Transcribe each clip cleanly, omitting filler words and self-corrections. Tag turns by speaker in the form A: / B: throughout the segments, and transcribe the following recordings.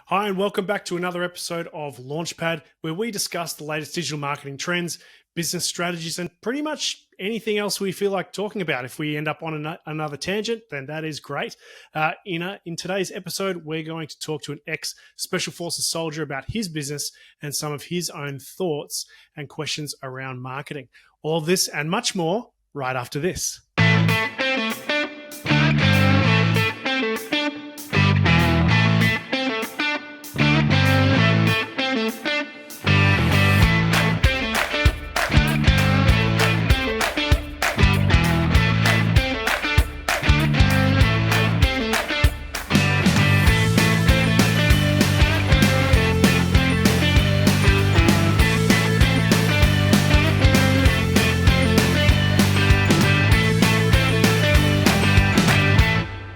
A: Hi, and welcome back to another episode of Launchpad, where we discuss the latest digital marketing trends, business strategies, and pretty much anything else we feel like talking about. If we end up on another tangent, then that is great. In today's episode, we're going to talk to an ex-Special Forces soldier about his business and some of his own thoughts and questions around marketing. All this and much more right after this.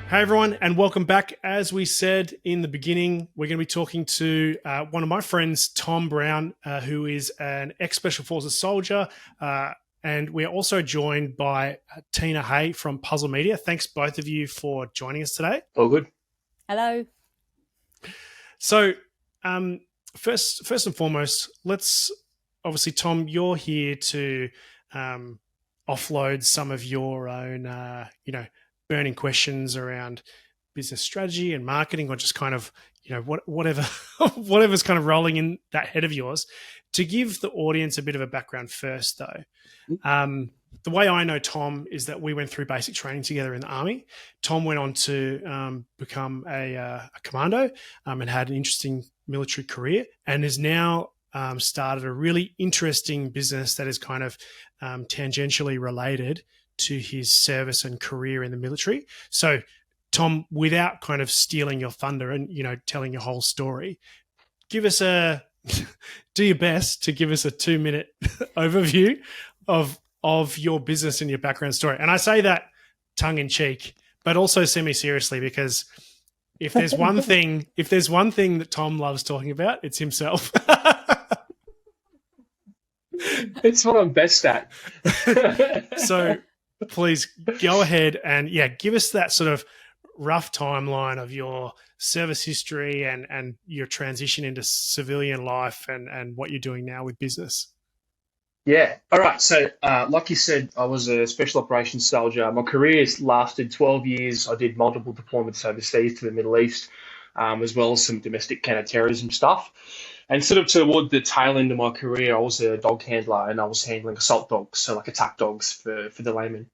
A: Hey everyone, and welcome back. As we said in the beginning, we're going to be talking to one of my friends, Tom Brown, who is an ex-Special Forces soldier, and we're also joined by Tina Hay from Puzzle Media. Thanks both of you for joining us today.
B: All good.
C: Hello.
A: So, first and foremost, obviously, Tom, you're here to offload some of your own, burning questions around business strategy and marketing, or just kind of, whatever's kind of rolling in that head of yours. To give the audience a bit of a background first, though, the way I know Tom is that we went through basic training together in the Army. Tom went on to become a commando and had an interesting military career, and is now started a really interesting business that is kind of tangentially related to his service and career in the military. So, Tom, without kind of stealing your thunder and, telling your whole story, do your best to give us a 2-minute overview of your business and your background story. And I say that tongue in cheek, but also semi-seriously, because if there's one thing that Tom loves talking about, it's himself.
B: It's what I'm best at.
A: So please go ahead and give us that sort of rough timeline of your service history and your transition into civilian life and what you're doing now with business.
B: Yeah. All right. So, like you said, I was a special operations soldier. My career has lasted 12 years. I did multiple deployments overseas to the Middle East, as well as some domestic counterterrorism stuff. And sort of toward the tail end of my career, I was a dog handler, and I was handling assault dogs, so like attack dogs for the layman.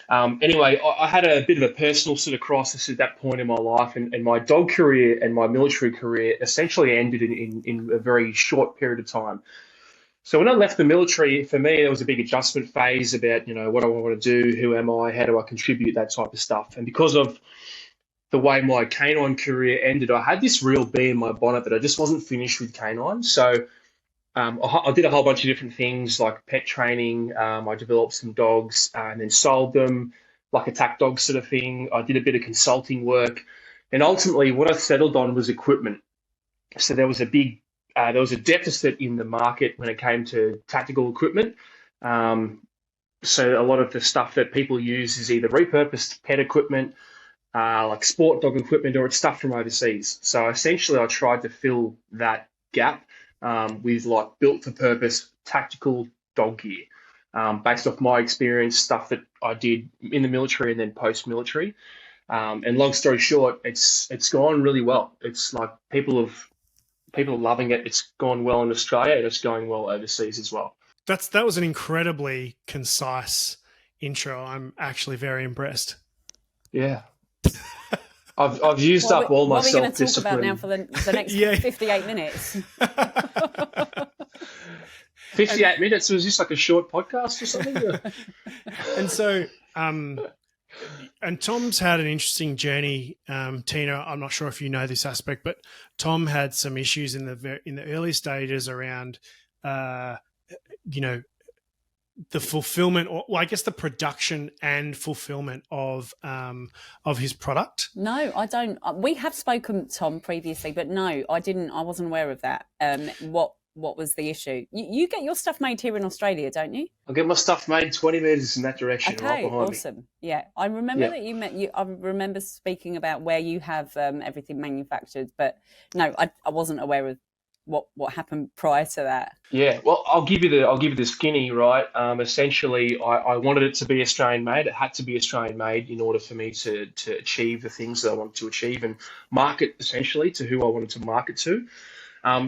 B: Anyway, I had a bit of a personal sort of crisis at that point in my life, and my dog career and my military career essentially ended in a very short period of time. So when I left the military, for me, there was a big adjustment phase about, what I want to do, who am I, how do I contribute, that type of stuff. And because of the way my canine career ended, I had this real bee in my bonnet that I just wasn't finished with canine. So I did a whole bunch of different things like pet training. I developed some dogs and then sold them, like attack dog sort of thing. I did a bit of consulting work. And ultimately, what I settled on was equipment. So there was a deficit in the market when it came to tactical equipment. So a lot of the stuff that people use is either repurposed pet equipment, like sport dog equipment, or it's stuff from overseas. So essentially I tried to fill that gap with like built for purpose tactical dog gear, based off my experience, stuff that I did in the military and then post-military. And long story short, it's gone really well. It's like people are loving it. It's gone well in Australia, and it's going well overseas as well.
A: That was an incredibly concise intro. I'm actually very impressed.
B: Yeah. I've used up all my self-discipline.
C: What are we going to talk about now for the next 58 minutes?
B: 58 minutes? Was this like a short podcast or something?
A: And so, and Tom's had an interesting journey. Tina, I'm not sure if you know this aspect, but Tom had some issues in the early stages around, the fulfillment, or I guess the production and fulfillment of his product.
C: No, I don't. We have spoken, Tom, previously, but no, I didn't. I wasn't aware of that. What what was the issue? You get your stuff made here in Australia, don't you?
B: I get my stuff made 20 meters in that direction, right behind
C: awesome.
B: me.
C: Yeah, I remember that you met you. I remember speaking about where you have everything manufactured, but no, I wasn't aware of what happened prior to that.
B: Yeah, well, I'll give you the skinny, right? Essentially, I wanted it to be Australian made. It had to be Australian made in order for me to achieve the things that I wanted to achieve and market essentially to who I wanted to market to.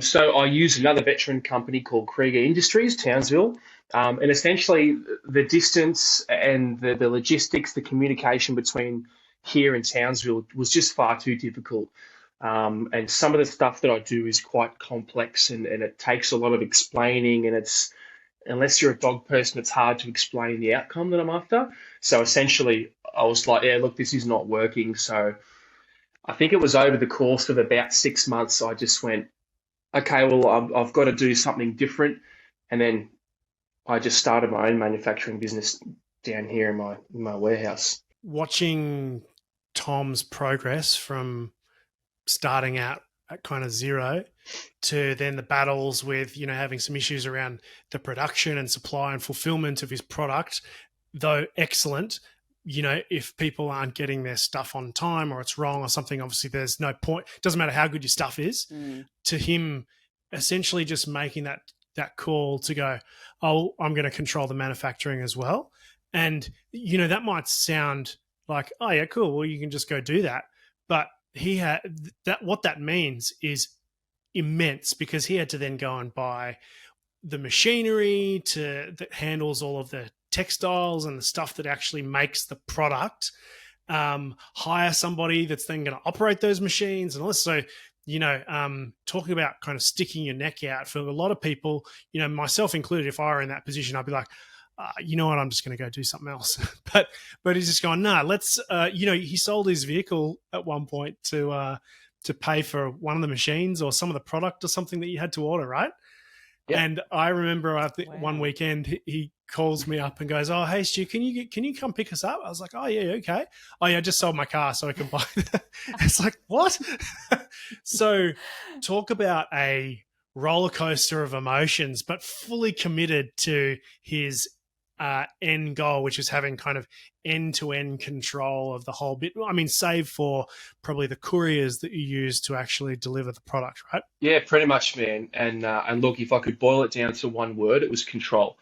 B: So I used another veteran company called Krieger Industries, Townsville. And essentially the distance and the logistics, the communication between here and Townsville was just far too difficult. And some of the stuff that I do is quite complex and it takes a lot of explaining, and unless you're a dog person, it's hard to explain the outcome that I'm after. So essentially I was like, yeah, look, this is not working. So I think it was over the course of about 6 months, I just went, okay, well, I've got to do something different. And then I just started my own manufacturing business down here in my warehouse.
A: Watching Tom's progress from starting out at kind of zero to then the battles with, having some issues around the production and supply and fulfillment of his product, though excellent, if people aren't getting their stuff on time or it's wrong or something, obviously there's no point. It doesn't matter how good your stuff is. To him, essentially just making that call to go, oh, I'm going to control the manufacturing as well. And, that might sound like, oh yeah, cool. Well, you can just go do that. But he had that. What that means is immense, because he had to then go and buy the machinery that handles all of the textiles and the stuff that actually makes the product, hire somebody that's then going to operate those machines and all this. So, talking about kind of sticking your neck out for a lot of people, myself included, if I were in that position, I'd be like, you know what, I'm just going to go do something else. but he's just going, nah, let's, he sold his vehicle at one point to pay for one of the machines or some of the product or something that you had to order, right? Yep. And I remember one weekend he calls me up and goes, oh, hey, Stu, can you come pick us up? I was like, oh, yeah, okay. Oh, yeah, I just sold my car so I can buy that. It's like, what? So talk about a roller coaster of emotions, but fully committed to his end goal, which is having kind of end-to-end control of the whole bit. I mean, save for probably the couriers that you use to actually deliver the product, right?
B: Yeah, pretty much, man. And look, if I could boil it down to one word, it was control.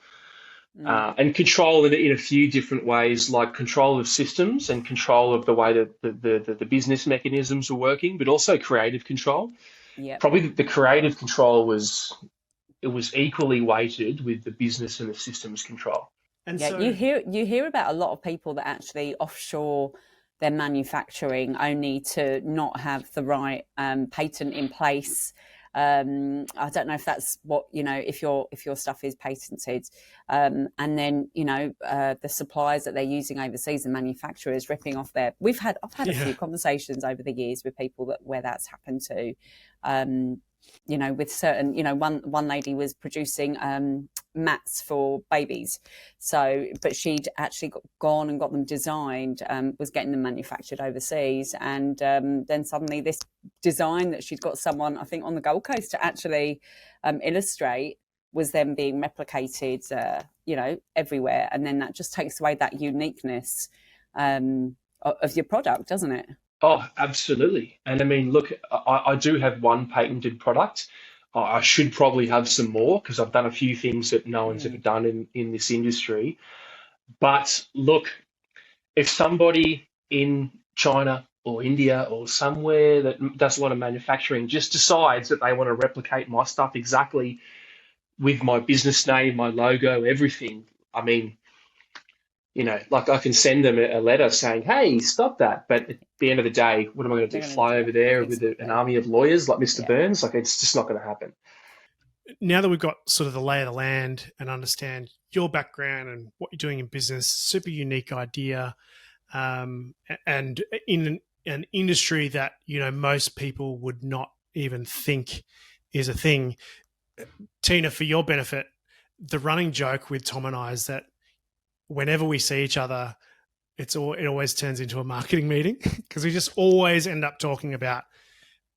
B: And control in a few different ways, like control of systems and control of the way that the business mechanisms were working, but also creative control.
C: Yeah.
B: Probably the creative control was equally weighted with the business and the systems control.
C: And yeah, so you hear about a lot of people that actually offshore their manufacturing only to not have the right patent in place. I don't know if that's what, if your stuff is patented, and then the suppliers that they're using overseas and manufacturers ripping off their. I've had a few conversations over the years with people where that's happened to. With certain, one lady was producing mats for babies. So, but she'd actually gone and got them designed, was getting them manufactured overseas. And then suddenly this design that she'd got someone, I think on the Gold Coast to actually illustrate was then being replicated, everywhere. And then that just takes away that uniqueness of your product, doesn't it?
B: Oh, absolutely. And I mean, look, I do have one patented product. I should probably have some more because I've done a few things that no one's ever done in this industry. But look, if somebody in China or India or somewhere that does a lot of manufacturing just decides that they want to replicate my stuff exactly with my business name, my logo, everything, I mean, like I can send them a letter saying, hey, stop that. But at the end of the day, what am I going to do? Fly over there with an army of lawyers like Mr. Burns? Like, it's just not going to happen.
A: Now that we've got sort of the lay of the land and understand your background and what you're doing in business, super unique idea, and in an industry that, most people would not even think is a thing. Tina, for your benefit, the running joke with Tom and I is that whenever we see each other, it always turns into a marketing meeting because we just always end up talking about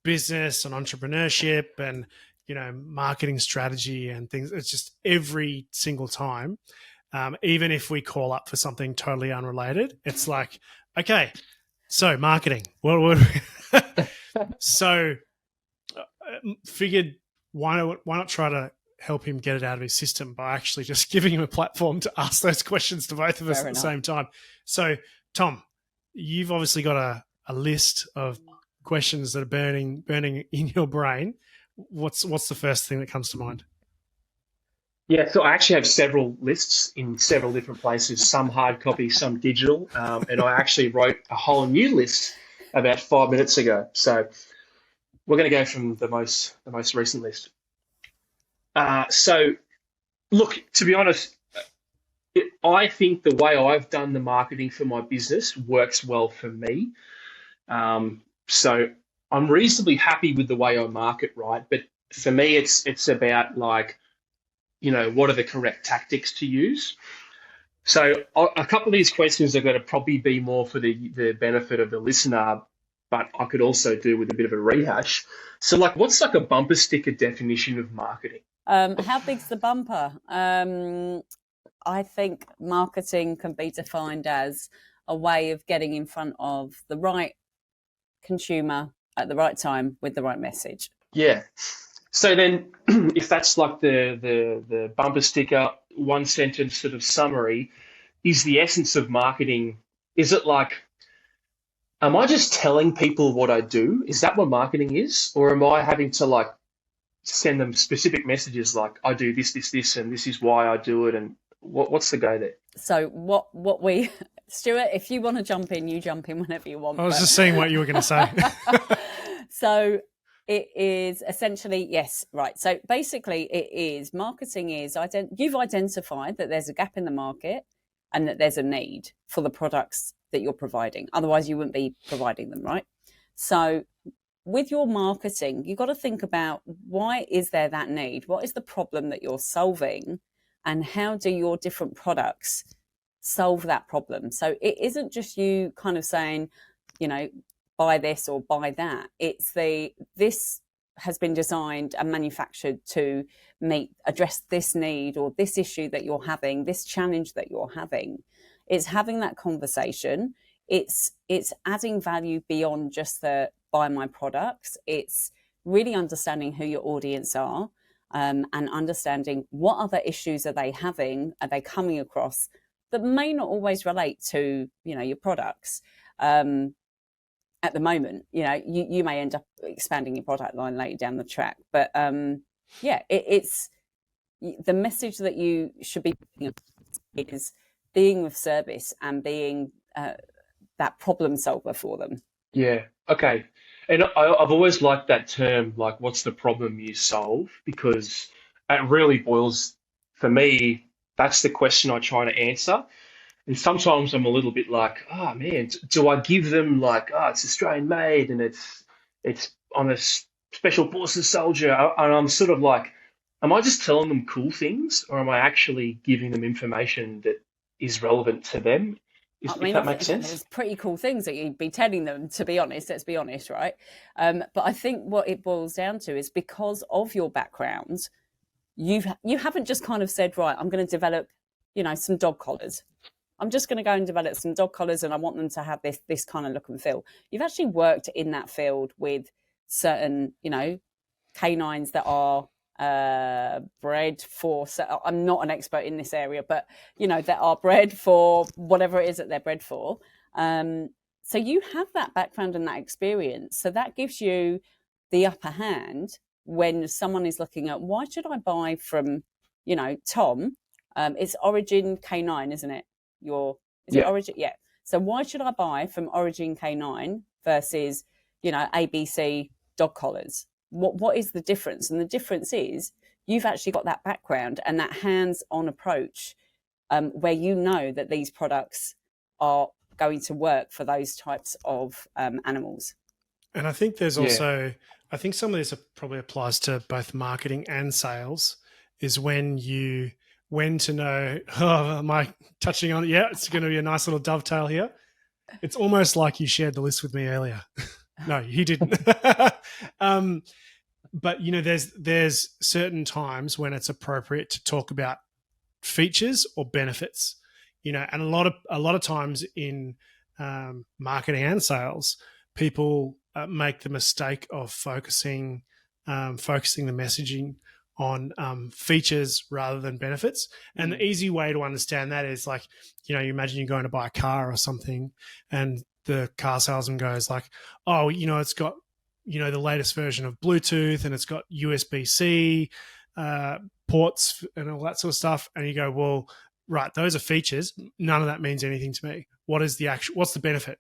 A: business and entrepreneurship and marketing strategy and things. It's just every single time, even if we call up for something totally unrelated, it's like, okay, so marketing. So figured why not try to help him get it out of his system by actually just giving him a platform to ask those questions to both of us at the same time. So, Tom, you've obviously got a list of questions that are burning in your brain. What's the first thing that comes to mind?
B: Yeah, so I actually have several lists in several different places, some hard copy, some digital, and I actually wrote a whole new list about 5 minutes ago. So we're going to go from the most recent list. So, look, to be honest, I think the way I've done the marketing for my business works well for me. So I'm reasonably happy with the way I market, right? But for me, it's about like, what are the correct tactics to use? So a couple of these questions are going to probably be more for the benefit of the listener, but I could also do with a bit of a rehash. So like, what's like a bumper sticker definition of marketing?
C: How big's the bumper? I think marketing can be defined as a way of getting in front of the right consumer at the right time with the right message.
B: Yeah. So then if that's like the bumper sticker, one sentence sort of summary, is the essence of marketing, is it like, am I just telling people what I do? Is that what marketing is? Or am I having to like send them specific messages like I do this, and this is why I do it, and what's the go there?
C: So what we, Stuart, if you want to jump in, you jump in whenever you want.
A: I was just seeing what you were going to say.
C: So it is essentially, yes, right. So basically marketing is, you've identified that there's a gap in the market and that there's a need for the products that you're providing. Otherwise you wouldn't be providing them, right? So with your marketing, you've got to think about, why is there that need? What is the problem that you're solving? And how do your different products solve that problem? So it isn't just you kind of saying, buy this or buy that. It's this has been designed and manufactured to address this need or this issue that you're having, this challenge that you're having. It's having that conversation. It's adding value beyond just the buy my products. It's really understanding who your audience are, and understanding what other issues are they having, are they coming across that may not always relate to, your products. At the moment, you may end up expanding your product line later down the track. But it's the message that you should be is being of service and being that problem solver for them.
B: Yeah. Okay. And I've always liked that term, like, what's the problem you solve? Because it really boils, for me, that's the question I try to answer. And sometimes I'm a little bit like, oh man, do I give them like, oh, it's Australian made and it's I'm a special forces soldier, and I'm sort of like, am I just telling them cool things, or am I actually giving them information that is relevant to them? If that makes sense.
C: There's pretty cool things that you'd be telling them, to be honest. Let's be honest, right? But I think what it boils down to is, because of your background, you haven't just kind of said, right, I'm going to develop, some dog collars. I'm just going to go and develop some dog collars, and I want them to have this kind of look and feel. You've actually worked in that field with certain, canines that are bred for. So I'm not an expert in this area, but that are bred for whatever it is that they're bred for. So you have that background and that experience. So that gives you the upper hand when someone is looking at, why should I buy from, Tom? It's Origin K9, isn't it? It Origin? Yeah. So why should I buy from Origin K9 versus, ABC dog collars? What is the difference? And the difference is, you've actually got that background and that hands-on approach, where that these products are going to work for those types of animals.
A: And I think there's also, I think some of this probably applies to both marketing and sales, is when to know, am I touching on it? Yeah, it's going to be a nice little dovetail here. It's almost like you shared the list with me earlier. No, you didn't. but there's certain times when it's appropriate to talk about features or benefits, and a lot of times in marketing and sales, people make the mistake of focusing the messaging on features rather than benefits. And the easy way to understand that is like, you imagine you're going to buy a car or something, and the car salesman goes like, oh, it's got, the latest version of Bluetooth, and it's got USB-C ports and all that sort of stuff. And you go, well, right, those are features. None of that means anything to me. What's the benefit?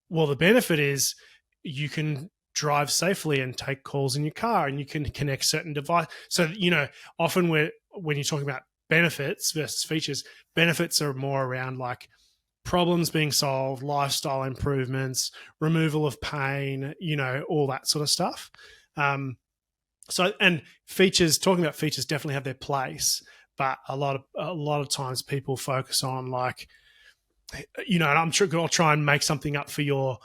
A: Well, the benefit is you can drive safely and take calls in your car, and you can connect certain devices. So, often when you're talking about benefits versus features, benefits are more around like problems being solved, lifestyle improvements, removal of pain, all that sort of stuff. So, and talking about features definitely have their place, but a lot of times people focus on like, and I'm sure I'll try and make something up for your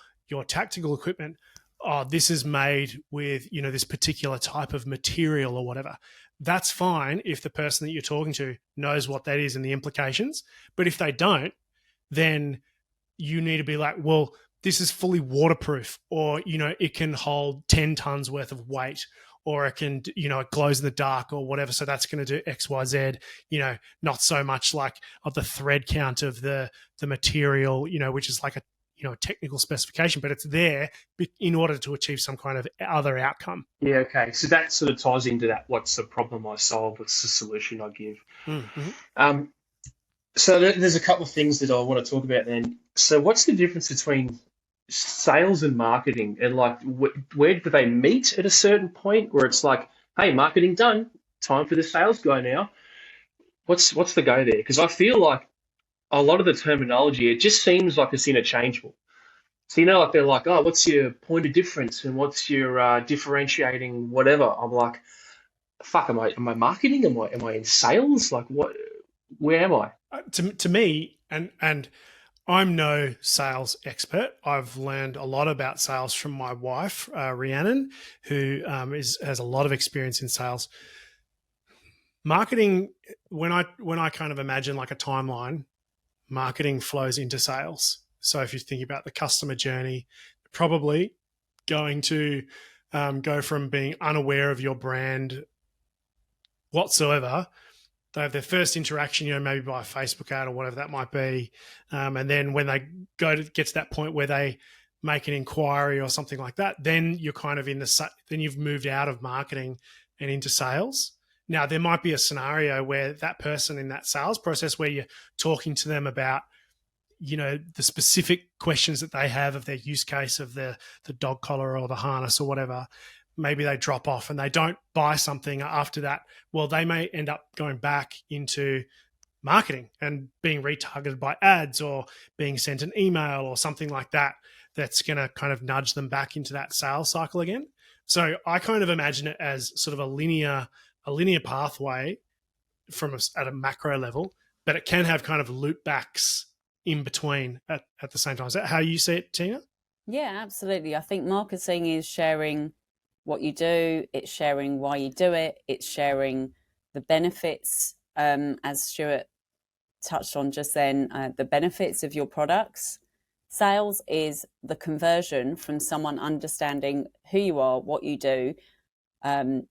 A: tactical equipment. Oh, this is made with, this particular type of material or whatever. That's fine if the person that you're talking to knows what that is and the implications. But if they don't, then you need to be like, well, this is fully waterproof, or, it can hold 10 tons worth of weight, or it can, it glows in the dark or whatever. So that's going to do X, Y, Z, not so much like of the thread count of the material, which is like a technical specification, but it's there in order to achieve some kind of other outcome.
B: Yeah, okay. So that sort of ties into that. What's the problem I solve? What's the solution I give?
A: Mm-hmm.
B: So there's a couple of things that I want to talk about then. So what's the difference between sales and marketing, and like where do they meet at a certain point where it's like, hey, marketing done, time for the sales guy now? What's the go there? Because I feel like a lot of the terminology, it just seems like it's interchangeable. So, like they're like, oh, what's your point of difference and what's your differentiating whatever? I'm like, fuck, am I marketing? Am I in sales? Like, what? Where am I?
A: To me, and I'm no sales expert. I've learned a lot about sales from my wife, Rhiannon, who has a lot of experience in sales. Marketing, when I kind of imagine like a timeline, marketing flows into sales. So if you think about the customer journey, probably going to go from being unaware of your brand whatsoever. They have their first interaction, maybe by a Facebook ad or whatever that might be. And then when they get to that point where they make an inquiry or something like that, then you're kind of then you've moved out of marketing and into sales. Now, there might be a scenario where that person in that sales process where you're talking to them about, the specific questions that they have of their use case of the dog collar or the harness or whatever, maybe they drop off and they don't buy something after that. Well, they may end up going back into marketing and being retargeted by ads or being sent an email or something like that, that's going to kind of nudge them back into that sales cycle again. So I kind of imagine it as sort of a linear pathway at a macro level, but it can have kind of loop backs in between at the same time. Is that how you see it, Tina?
C: Yeah, absolutely. I think marketing is sharing what you do, it's sharing why you do it, it's sharing the benefits, as Stuart touched on just then, the benefits of your products. Sales is the conversion from someone understanding who you are, what you do,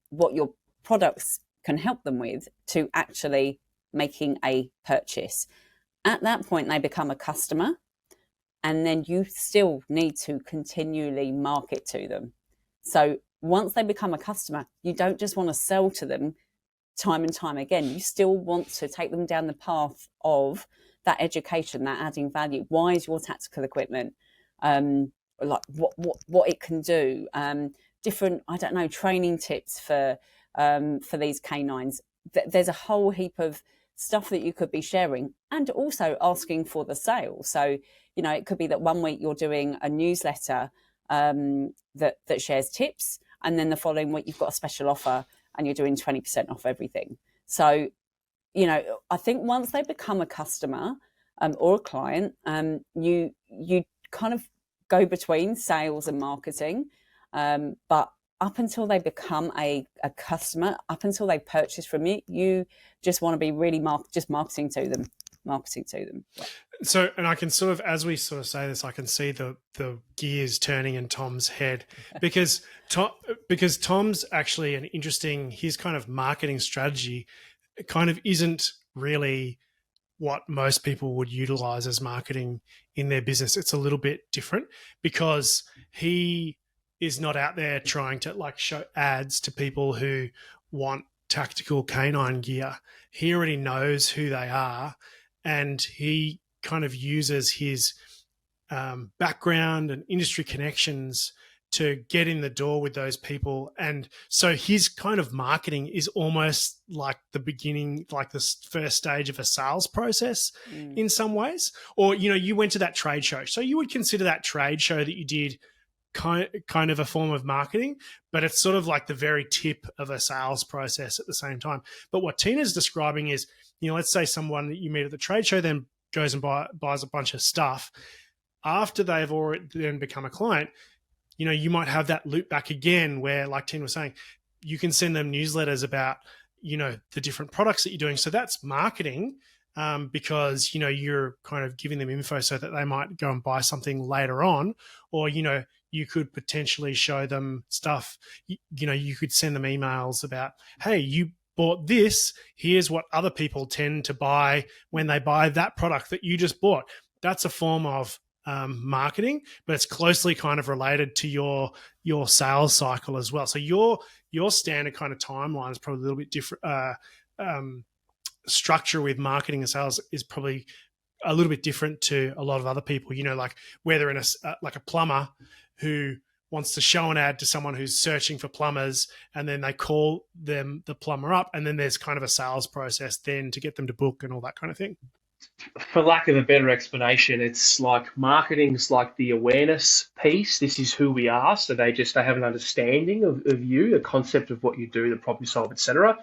C: what your products can help them with, to actually making a purchase. At that point, they become a customer, and then you still need to continually market to them. So once they become a customer, you don't just want to sell to them time and time again. You still want to take them down the path of that education, that adding value. Why is your tactical equipment, like what it can do, different, I don't know, training tips for these canines. There's a whole heap of stuff that you could be sharing, and also asking for the sale. So, it could be that one week you're doing a newsletter that shares tips, and then the following week you've got a special offer and you're doing 20% off everything. So, I think once they become a customer or a client, you kind of go between sales and marketing. But up until they become a customer, up until they purchase from you, you just want to be really just marketing to them.
A: So, and I can sort of, as we sort of say this, I can see the gears turning in Tom's head because Tom's actually an interesting, his kind of marketing strategy kind of isn't really what most people would utilize as marketing in their business. It's a little bit different because he is not out there trying to like show ads to people who want tactical canine gear. He already knows who they are, and he kind of uses his background and industry connections to get in the door with those people. And so his kind of marketing is almost like the beginning, like the first stage of a sales process in some ways. Or, you know, you went to that trade show. So you would consider that trade show that you did kind of a form of marketing, but it's sort of like the very tip of a sales process at the same time. But what Tina's describing is, you know, let's say someone that you meet at the trade show then goes and buys a bunch of stuff. After they've already then become a client, you know, you might have that loop back again where, like Tina was saying, you can send them newsletters about, you know, the different products that you're doing. So that's marketing because, you know, you're kind of giving them info so that they might go and buy something later on. Or, you know, you could potentially show them stuff, you know, you could send them emails about, hey, you bought this, here's what other people tend to buy when they buy that product that you just bought. That's a form of marketing, but it's closely kind of related to your sales cycle as well. So your standard kind of timeline is probably a little bit different. Structure with marketing and sales is probably a little bit different to a lot of other people. You know, like where they're in like a plumber who wants to show an ad to someone who's searching for plumbers, and then they call them the plumber up, and then there's kind of a sales process then to get them to book and all that kind of thing.
B: For lack of a better explanation, it's like marketing's like the awareness piece. This is who we are, so they have an understanding of you, the concept of what you do, the problem you solve, etc.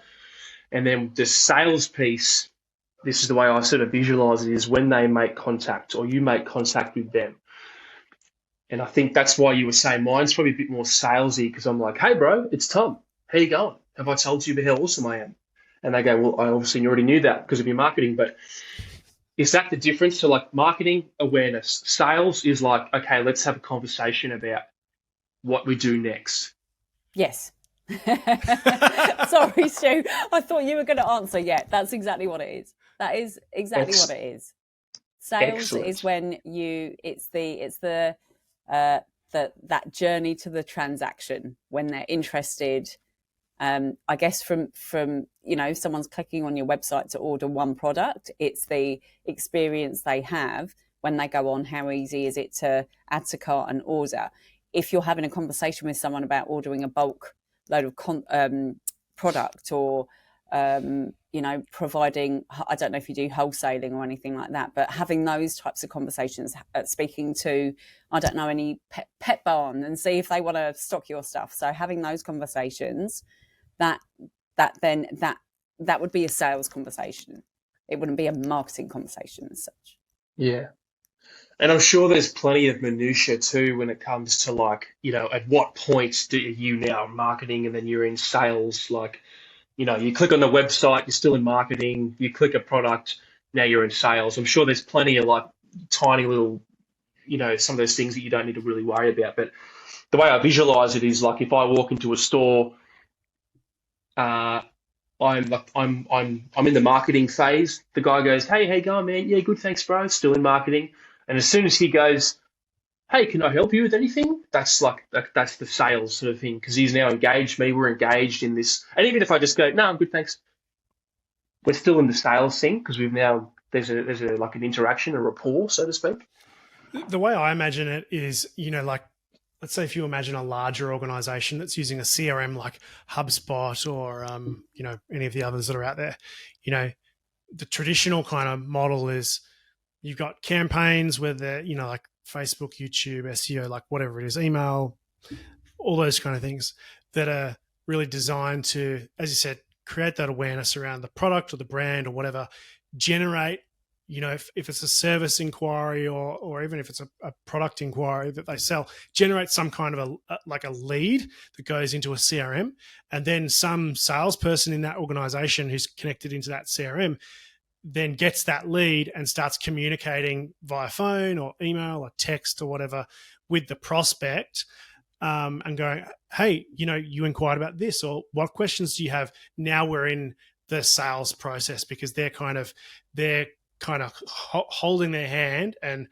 B: And then the sales piece, this is the way I sort of visualize it, is when they make contact or you make contact with them. And I think that's why you were saying mine's probably a bit more salesy, because I'm like, hey, bro, it's Tom. How you going? Have I told you how awesome I am? And they go, well, I obviously already knew that because of your marketing, but is that the difference? So like marketing, awareness. Sales is like, okay, let's have a conversation about what we do next.
C: Yes. Sorry, Stu. I thought you were going to answer. Yeah, that's exactly what it is. That is exactly what it is. Sales is when it's that journey to the transaction, when they're interested. I guess from you know, if someone's clicking on your website to order one product, it's the experience they have when they go on. How easy is it to add to cart and order? If you're having a conversation with someone about ordering a bulk load of product, or you know, providing, I don't know if you do wholesaling or anything like that, but having those types of conversations, speaking to, I don't know, any pet barn and see if they want to stock your stuff. So having those conversations, that would be a sales conversation. It wouldn't be a marketing conversation as such.
B: Yeah. And I'm sure there's plenty of minutiae too when it comes to, like, you know, at what point do you now marketing and then you're in sales? Like, you know, you click on the website, you're still in marketing, you click a product, now you're in sales. I'm sure there's plenty of like tiny little, you know, some of those things that you don't need to really worry about. But the way I visualize it is like if I walk into a store, I'm in the marketing phase. The guy goes, hey, how you going, man? Yeah, good, thanks, bro. Still in marketing. And as soon as he goes, hey, can I help you with anything? That's the sales sort of thing, because he's now engaged me. We're engaged in this. And even if I just go, no, I'm good, thanks, we're still in the sales thing, because we've now there's a like an interaction, a rapport, so to speak.
A: The way I imagine it is, you know, like, let's say if you imagine a larger organization that's using a CRM like HubSpot or, you know, any of the others that are out there, you know, the traditional kind of model is you've got campaigns where they're, you know, like Facebook, YouTube, SEO, like whatever it is, email, all those kind of things that are really designed to, as you said, create that awareness around the product or the brand or whatever, generate, if it's a service inquiry or even if it's a product inquiry that they sell, generate some kind of a lead that goes into a CRM, and then some salesperson in that organization who's connected into that CRM then gets that lead and starts communicating via phone or email or text or whatever with the prospect, and going, hey, you inquired about this, or what questions do you have? Now we're in the sales process, because they're kind of holding their hand and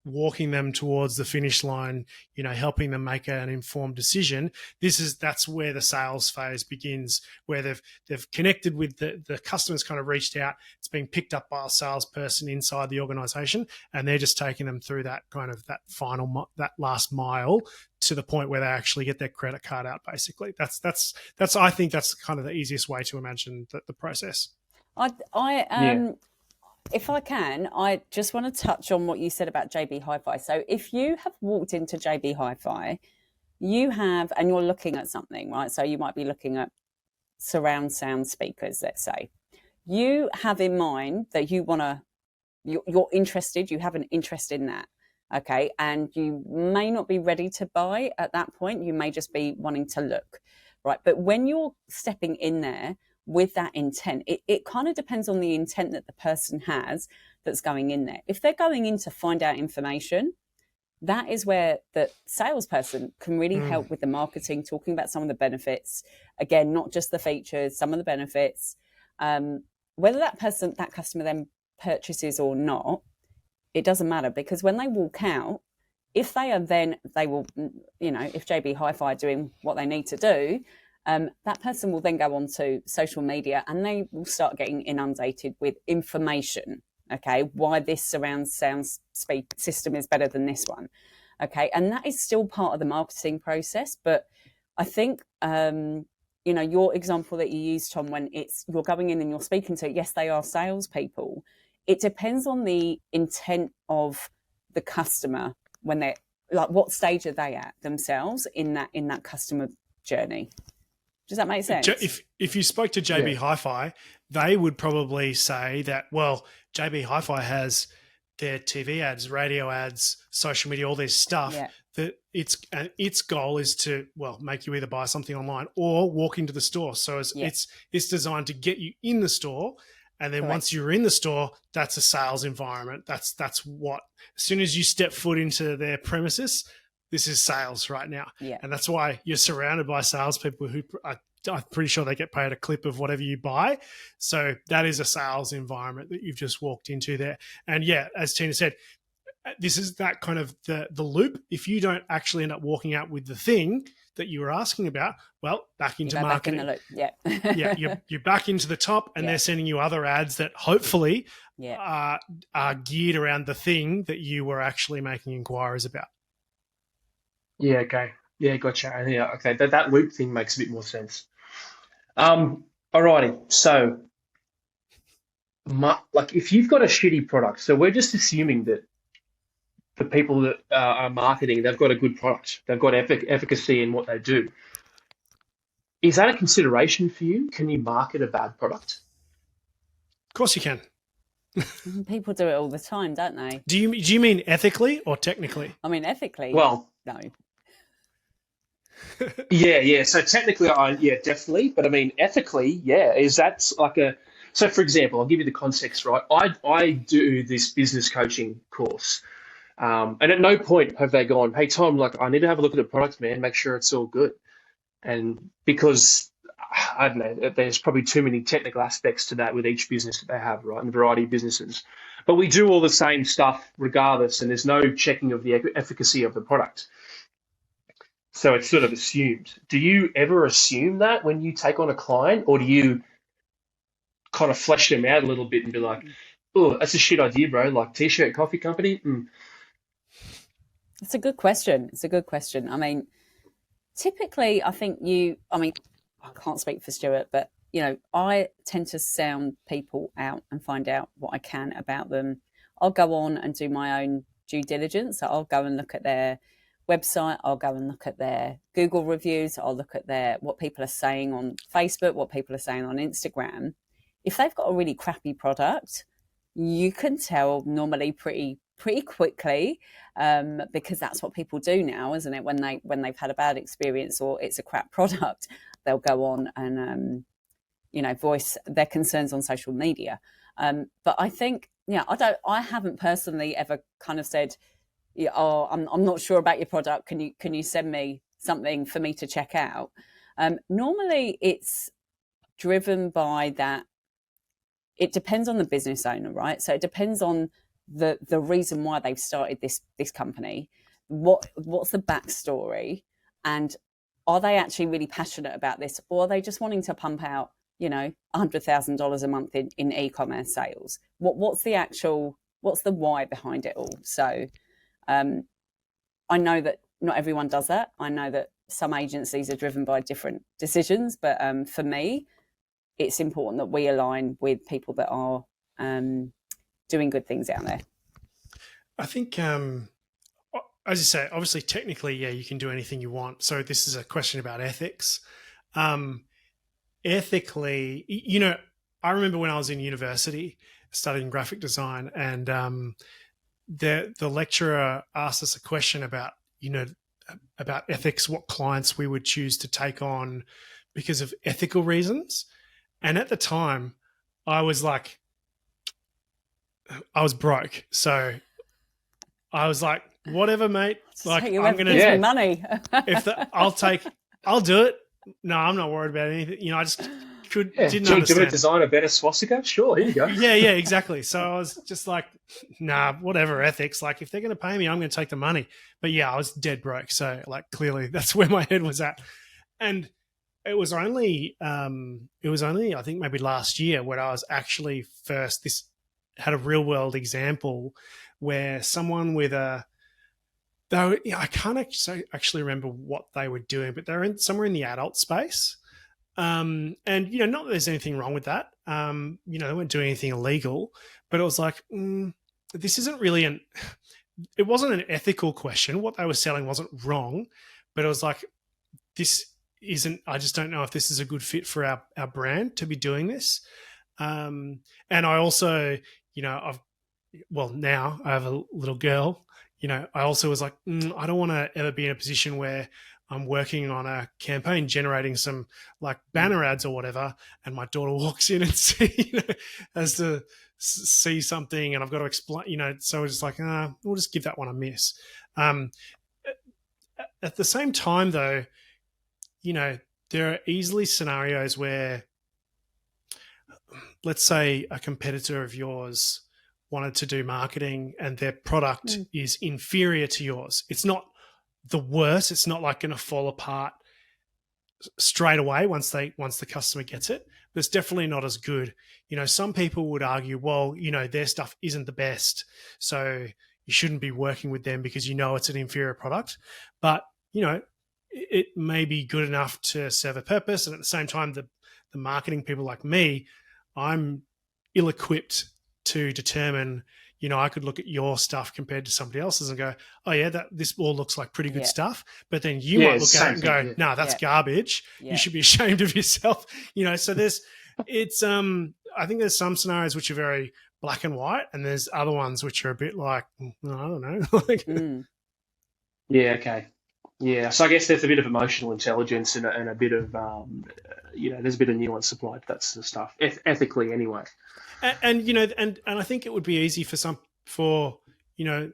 A: walking them towards the finish line, helping them make an informed decision. That's where the sales phase begins, where they've connected with the customers, kind of reached out. It's been picked up by a salesperson inside the organization, and they're just taking them through that that last mile to the point where they actually get their credit card out. Basically, that's I think that's kind of the easiest way to imagine the process.
C: If I can, I just want to touch on what you said about JB Hi-Fi. So if you have walked into JB Hi-Fi, and you're looking at something, right? So you might be looking at surround sound speakers, let's say. You have in mind that you're interested, you have an interest in that, okay? And you may not be ready to buy at that point. You may just be wanting to look, right? But when you're stepping in there with that intent, it kind of depends on the intent that the person has that's going in there. If they're going in to find out information, that is where the salesperson can really help with the marketing, talking about some of the benefits. Again, not just the features, some of the benefits. Whether that customer then purchases or not, it doesn't matter, because when they walk out, if they will, if JB Hi-Fi are doing what they need to do, that person will then go on to social media and they will start getting inundated with information, okay, why this surround sound system is better than this one, okay? And that is still part of the marketing process. But I think, your example that you used, Tom, when you're going in and you're speaking to, yes, they are salespeople. It depends on the intent of the customer, when they're like, what stage are they at themselves in that customer journey? Does that make sense?
A: If you spoke to JB Hi-Fi, they would probably say that, well, JB Hi-Fi has their TV ads, radio ads, social media, all this stuff, that its goal is to, make you either buy something online or walk into the store. So it's designed to get you in the store. And then once you're in the store, that's a sales environment. That's what, as soon as you step foot into their premises, this is sales right now. Yeah. And that's why you're surrounded by salespeople who I'm pretty sure they get paid a clip of whatever you buy. So that is a sales environment that you've just walked into there. And as Tina said, this is that kind of the loop. If you don't actually end up walking out with the thing that you were asking about, back into marketing.
C: Back in the loop. Yeah.
A: You're back into the top, and they're sending you other ads that hopefully are geared around the thing that you were actually making inquiries about.
B: Yeah, okay. Yeah, gotcha. Yeah, okay. That loop thing makes a bit more sense. Alrighty. So, if you've got a shitty product, so we're just assuming that the people that are marketing, they've got a good product, they've got efficacy in what they do. Is that a consideration for you? Can you market a bad product?
A: Of course you can.
C: People do it all the time, don't they?
A: Do you mean ethically or technically?
C: I mean ethically.
B: Well,
C: no.
B: Yeah. So technically, definitely. But I mean, ethically, is that like so for example, I'll give you the context, right? I do this business coaching course. And at no point have they gone, hey, Tom, I need to have a look at the product, man, make sure it's all good. And because, I don't know, there's probably too many technical aspects to that with each business that they have, right, and a variety of businesses. But we do all the same stuff regardless, and there's no checking of the efficacy of the product. So it's sort of assumed. Do you ever assume that when you take on a client, or do you kind of flesh them out a little bit and be like, oh, that's a shit idea, bro, like T-shirt coffee company?
C: It's a good question. I mean, typically, I think I can't speak for Stuart, but, I tend to sound people out and find out what I can about them. I'll go on and do my own due diligence. So I'll go and look at their website. I'll go and look at their Google reviews. I'll look at what people are saying on Facebook, what people are saying on Instagram. If they've got a really crappy product, you can tell normally pretty quickly, because that's what people do now, isn't it? When they've had a bad experience or it's a crap product, they'll go on and voice their concerns on social media. But I think, I haven't personally ever kind of said, I'm not sure about your product. Can you send me something for me to check out? Normally it's driven by that. It depends on the business owner, right? So it depends on the reason why they've started this company. What's the backstory, and are they actually really passionate about this, or are they just wanting to pump out, $100,000 a month in e-commerce sales? What's the why behind it all? So I know that not everyone does that. I know that some agencies are driven by different decisions, but for me, it's important that we align with people that are doing good things out there.
A: I think, as you say, obviously, technically, you can do anything you want. So this is a question about ethics. Ethically, I remember when I was in university studying graphic design, and the lecturer asked us a question about ethics, what clients we would choose to take on because of ethical reasons. And at the time, I was broke. So I was like, whatever, mate. Like, I'm going
C: to money.
A: I'll do it. No, I'm not worried about anything. I just didn't understand.
B: Do you want to design a better swastika? Sure, here you go.
A: Yeah, exactly. So I was just like, nah, whatever, ethics. Like, if they're going to pay me, I'm going to take the money. But yeah, I was dead broke. So like, clearly that's where my head was at. And it was only I think maybe last year when I was actually had a real world example where someone with I can't actually remember what they were doing, but they're somewhere in the adult space. And, not that there's anything wrong with that. They weren't doing anything illegal, but it was like, this isn't really it wasn't an ethical question. What they were selling wasn't wrong, but it was like, I just don't know if this is a good fit for our brand to be doing this. And I also, now I have a little girl, I also was like, I don't want to ever be in a position where I'm working on a campaign generating some like banner ads or whatever, and my daughter walks in and has to see something, and I've got to explain, so it's like, we'll just give that one a miss. At the same time, though, there are easily scenarios where, let's say, a competitor of yours wanted to do marketing and their product is inferior to yours. It's not the worst. It's not like going to fall apart straight away once the customer gets it, but it's definitely not as good. Some people would argue, well, their stuff isn't the best, so you shouldn't be working with them because it's an inferior product. But, it may be good enough to serve a purpose. And at the same time, the marketing people like me, I'm ill-equipped to determine, I could look at your stuff compared to somebody else's and go, oh yeah, this all looks like pretty good stuff. But then you might look at it and go, no, that's garbage. Yeah. You should be ashamed of yourself. So I think there's some scenarios which are very black and white, and there's other ones which are a bit like, I don't know.
B: Yeah. Okay. Yeah. So I guess there's a bit of emotional intelligence and a bit of, there's a bit of nuance applied to that sort of stuff, ethically anyway.
A: And I think it would be easy for an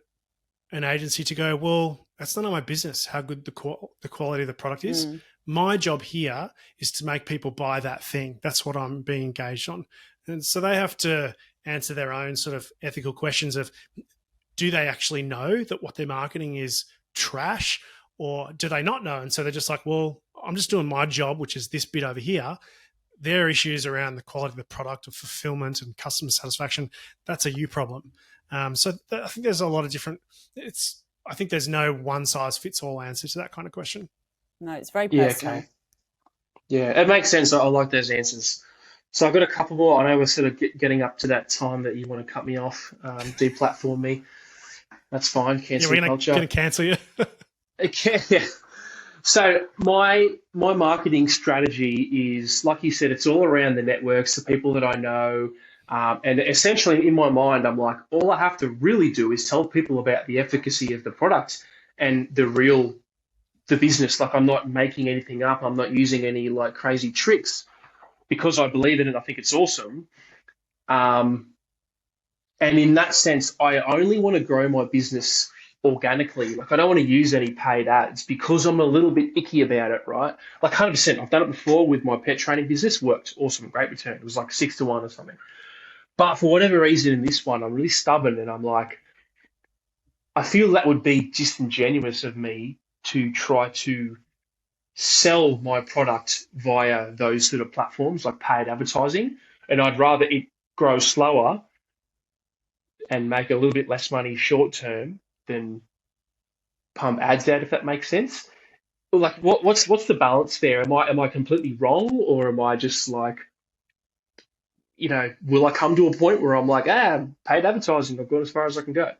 A: agency to go, well, that's none of my business how good the quality of the product is. My job here is to make people buy that thing. That's what I'm being engaged on. And so they have to answer their own sort of ethical questions of, do they actually know that what they're marketing is trash, or do they not know? And so they're just like, well, I'm just doing my job, which is this bit over here. Their issues around the quality of the product, of fulfillment and customer satisfaction, that's a you problem. I think there's a lot of different. I think there's no one size fits all answer to that kind of question.
C: No, it's very personal.
B: Yeah, okay. Yeah, it makes sense. I like those answers. So I've got a couple more. I know we're sort of getting up to that time that you want to cut me off, deplatform me. That's fine. Cancel culture.
A: We're going to cancel you.
B: Yeah. So my marketing strategy is, like you said, it's all around the networks, the people that I know, And essentially, in my mind, I'm like, all I have to really do is tell people about the efficacy of the product and the business. Like, I'm not making anything up. I'm not using any like crazy tricks because I believe in it. I think it's awesome. Um, and in that sense, I only want to grow my business organically. Like, I don't want to use any paid ads because I'm a little bit icky about it, right? Like 100%. I've done it before with my pet training business. Worked awesome, great return. It was like 6 to 1 or something. But for whatever reason, in this one, I'm really stubborn, and I'm like, I feel that would be disingenuous of me to try to sell my product via those sort of platforms like paid advertising. And I'd rather it grow slower and make a little bit less money short term than pump ads out, if that makes sense. Like, what's the balance there? Am I completely wrong, or am I just like, will I come to a point where I'm like, paid advertising, I've gone as far as I can go?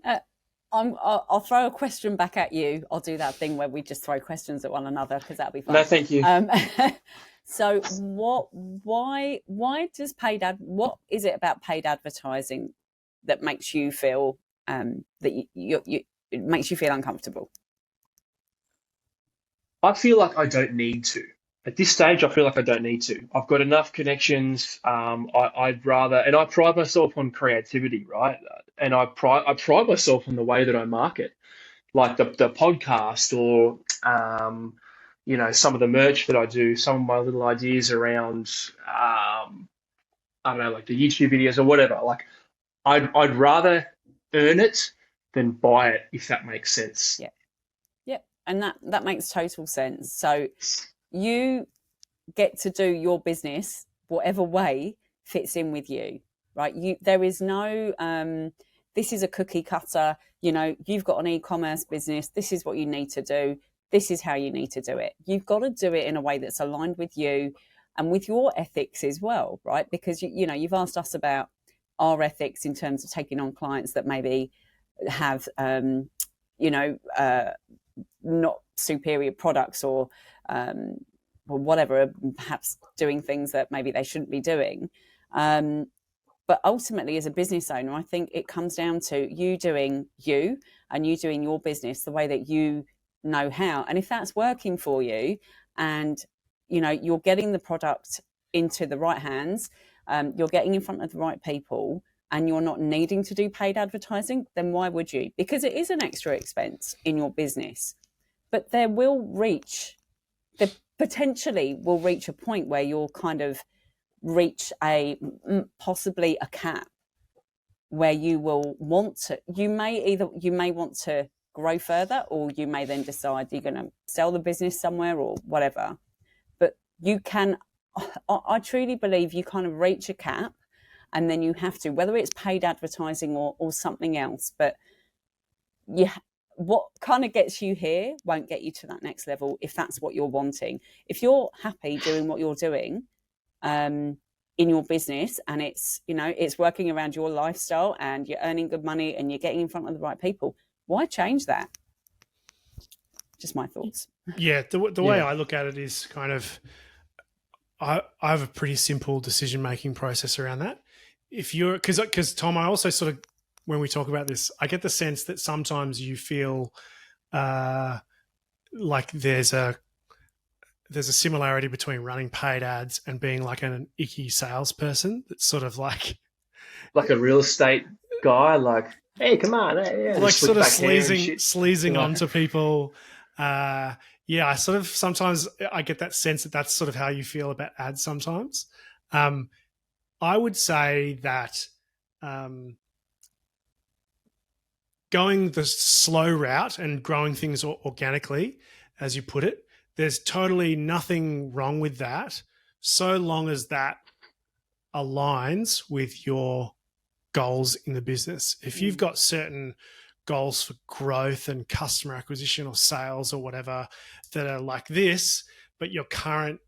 C: Uh, I'll throw a question back at you. I'll do that thing where we just throw questions at one another because that'll be fun.
B: No, thank you.
C: So why does what is it about paid advertising that makes you feel that it makes you feel uncomfortable?
B: I feel like I don't need to. At this stage, I feel like I don't need to. I've got enough connections. I'd rather, and I pride myself on creativity, right? And I pride myself on the way that I market, like the podcast, or some of the merch that I do, some of my little ideas around, I don't know, like the YouTube videos or whatever. Like, I'd rather earn it than buy it, if that makes sense.
C: Yeah. And that makes total sense. So you get to do your business whatever way fits in with you, right? There is no this is a cookie cutter. You've got an e-commerce business. This is what you need to do. This is how you need to do it. You've got to do it in a way that's aligned with you and with your ethics as well, right? Because you've asked us about our ethics in terms of taking on clients that maybe have not superior products or whatever, perhaps doing things that maybe they shouldn't be doing. But ultimately, as a business owner, I think it comes down to you doing you and you doing your business the way that you know how. And if that's working for you and, you're getting the product into the right hands, you're getting in front of the right people, and you're not needing to do paid advertising, then why would you? Because it is an extra expense in your business. But there potentially will reach a point where you'll kind of reach possibly a cap where you will want to, you may want to grow further, or you may then decide you're going to sell the business somewhere or whatever. But I truly believe you kind of reach a cap, and then you have to, whether it's paid advertising or something else, but what kind of gets you here won't get you to that next level if that's what you're wanting. If you're happy doing what you're doing in your business, and it's working around your lifestyle, and you're earning good money, and you're getting in front of the right people, why change that? Just my thoughts.
A: Yeah, the way I look at it is kind of, I have a pretty simple decision-making process around that. Because Tom, I also sort of, when we talk about this, I get the sense that sometimes you feel like there's a similarity between running paid ads and being like an icky salesperson. That's sort of like
B: a real estate guy, like, hey, come on,
A: like sort of sleazing onto people. I sort of sometimes I get that sense that that's sort of how you feel about ads sometimes. I would say that going the slow route and growing things organically, as you put it, there's totally nothing wrong with that, so long as that aligns with your goals in the business. If you've got certain goals for growth and customer acquisition or sales or whatever that are like this, but your current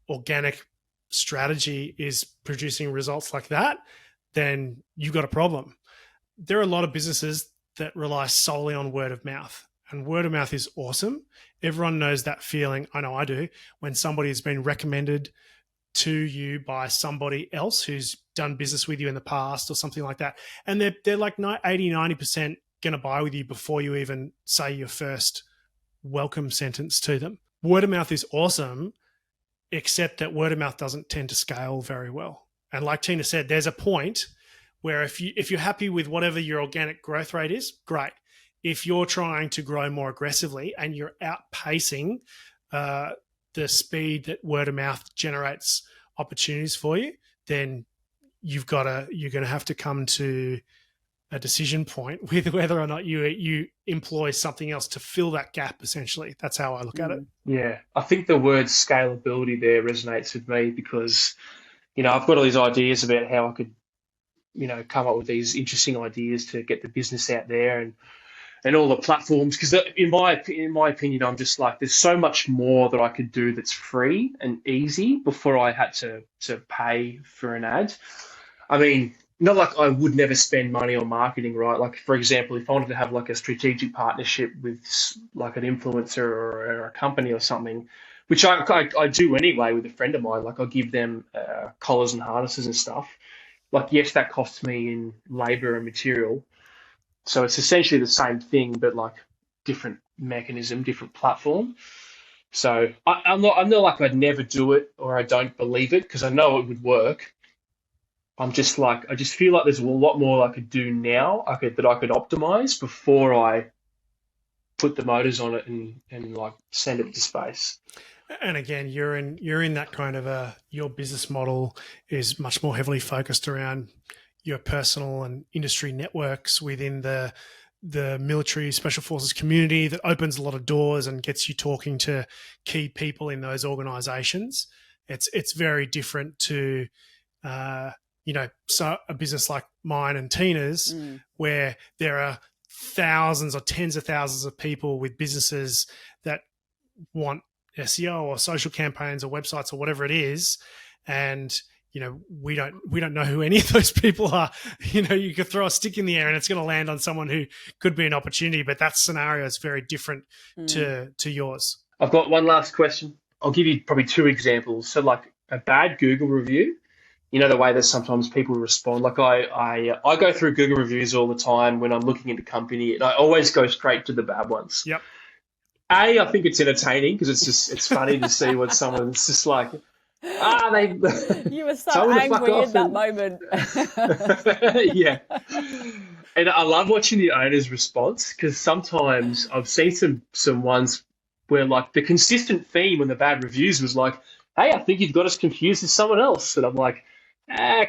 A: organic strategy is producing results like that, then you've got a problem. There are a lot of businesses that rely solely on word of mouth, and word of mouth is awesome. Everyone knows that feeling. I know I do. When somebody has been recommended to you by somebody else who's done business with you in the past or something like that. And they're like 80, 90% going to buy with you before you even say your first welcome sentence to them. Word of mouth is awesome, except that word of mouth doesn't tend to scale very well. And like Tina said, there's a point where if you're happy with whatever your organic growth rate is, great. If you're trying to grow more aggressively and you're outpacing the speed that word of mouth generates opportunities for you, then you're going to have to come to a decision point with whether or not you employ something else to fill that gap. Essentially, that's how I look at it.
B: Yeah, I think the word scalability there resonates with me because, I've got all these ideas about how I could, come up with these interesting ideas to get the business out there and all the platforms. Because in my opinion, I'm just like, there's so much more that I could do that's free and easy before I had to pay for an ad. I mean, not like I would never spend money on marketing, right? Like, for example, if I wanted to have like a strategic partnership with like an influencer or a company or something, which I do anyway with a friend of mine, like I'll give them collars and harnesses and stuff. Like, yes, that costs me in labor and material. So it's essentially the same thing, but like different mechanism, different platform. So I'm not like I'd never do it or I don't believe it because I know it would work. I'm just like, I just feel like there's a lot more I could do now that I could optimize before I put the motors on it and like send it to space.
A: And again, you're in that kind of your business model is much more heavily focused around your personal and industry networks within the military special forces community that opens a lot of doors and gets you talking to key people in those organizations. It's very different to so a business like mine and Tina's, where there are thousands or tens of thousands of people with businesses that want SEO or social campaigns or websites or whatever it is, and we don't know who any of those people are. You could throw a stick in the air and it's going to land on someone who could be an opportunity, but that scenario is very different to yours.
B: I've got one last question. I'll give you probably two examples. So like a bad Google review. The way that sometimes people respond. Like I go through Google reviews all the time when I'm looking at a company, and I always go straight to the bad ones.
A: Yep.
B: I think it's entertaining because it's funny to see what someone's just like.
C: You were so angry in that moment.
B: Yeah. And I love watching the owner's response because sometimes I've seen some ones where like the consistent theme on the bad reviews was like, hey, I think you've got us confused with someone else. And I'm like,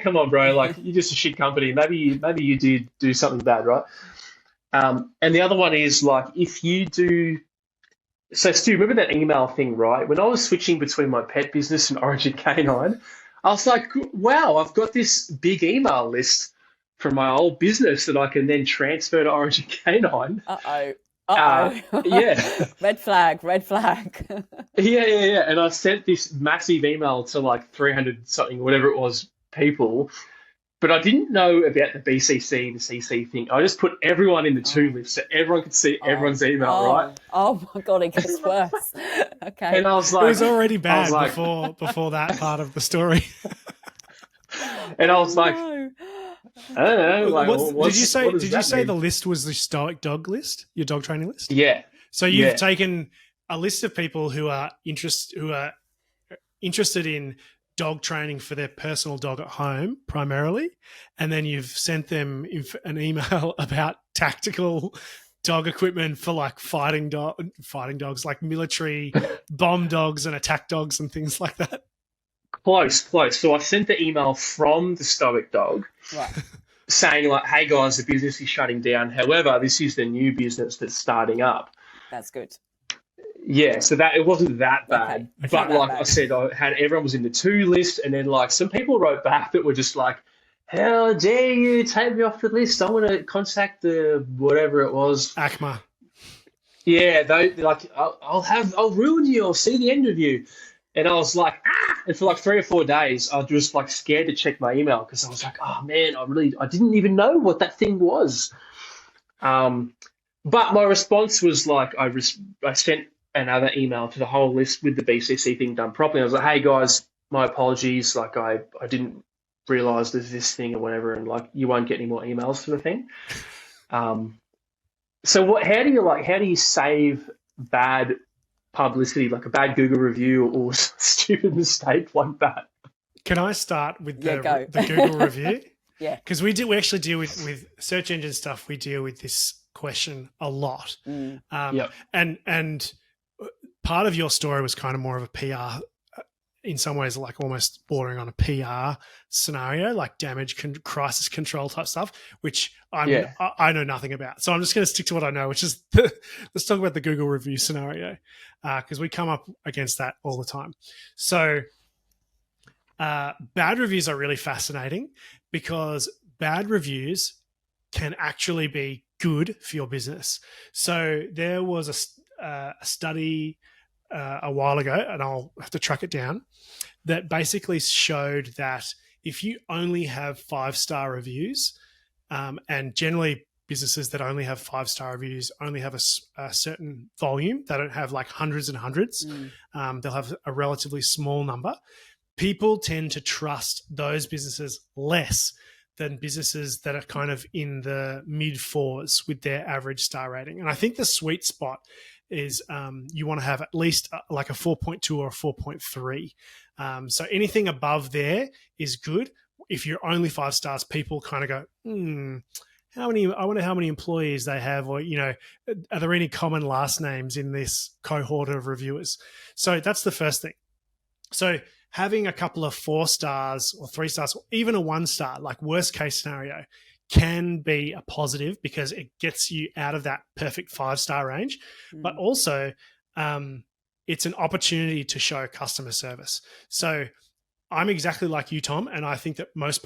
B: come on, bro. Like, you're just a shit company. Maybe you did do something bad, right? And the other one is like, if you do. So, Stu, remember that email thing, right? When I was switching between my pet business and Origin Canine, I was like, wow, I've got this big email list from my old business that I can then transfer to Origin Canine.
C: Yeah. Red flag.
B: Yeah. And I sent this massive email to like 300 something, whatever it was, people. But I didn't know about the BCC, the CC thing. I just put everyone in the to list so everyone could see everyone's email, right?
C: Oh my God, it gets worse. Okay.
B: And I was like,
A: it was already bad before that part of the story.
B: And I was like,
C: no.
B: I don't know. Like,
A: did you say the list was the Stoic Dog list, your dog training list?
B: Yeah.
A: So you've taken a list of people who are interested in dog training for their personal dog at home primarily, and then you've sent them an email about tactical dog equipment for like fighting dogs, like military bomb dogs and attack dogs and things like that.
B: Close. So I sent the email from the Stoic Dog, right, saying like, hey guys, the business is shutting down. However, this is the new business that's starting up.
C: That's good.
B: Yeah, so that it wasn't that bad.
A: Okay.
B: But like I said, everyone was in the to list, and then like some people wrote back that were just like, how dare you take me off the list? I want to contact the whatever it was.
A: ACMA.
B: Yeah, they like I'll ruin you, I'll see the end of you. And I was like, and for like 3 or 4 days, I was just like scared to check my email because I was like, oh man, I didn't even know what that thing was. But my response was like, I sent another email to the whole list with the BCC thing done properly. I was like, hey guys, my apologies. Like I didn't realize there's this thing or whatever, and like you won't get any more emails for the thing. Um, so what? How do you save bad publicity, like a bad Google review or stupid mistake like that?
A: Can I start with
C: Go.
A: the Google review?
C: Yeah.
A: Because we actually deal with search engine stuff. We deal with this question a lot.
B: Yep.
A: And part of your story was kind of more of a PR, in some ways, like almost bordering on a PR scenario, like crisis control type stuff, which I know nothing about. So I'm just going to stick to what I know, which is let's talk about the Google review scenario, because we come up against that all the time. So bad reviews are really fascinating because bad reviews can actually be good for your business. So there was a study a while ago, and I'll have to track it down, that basically showed that if you only have 5-star reviews, and generally businesses that only have 5-star reviews only have a certain volume, they don't have like hundreds and hundreds, they'll have a relatively small number. People tend to trust those businesses less than businesses that are kind of in the mid-4s with their average star rating. And I think the sweet spot is you want to have at least like a 4.2 or a 4.3. So anything above there is good. If you're only 5 stars, people kind of go, I wonder how many employees they have, or, are there any common last names in this cohort of reviewers? So that's the first thing. So having a couple of 4 stars or 3 stars, or even a 1 star, like worst case scenario, can be a positive because it gets you out of that perfect 5-star range. But also it's an opportunity to show customer service. So I'm exactly like you, Tom, and I think that most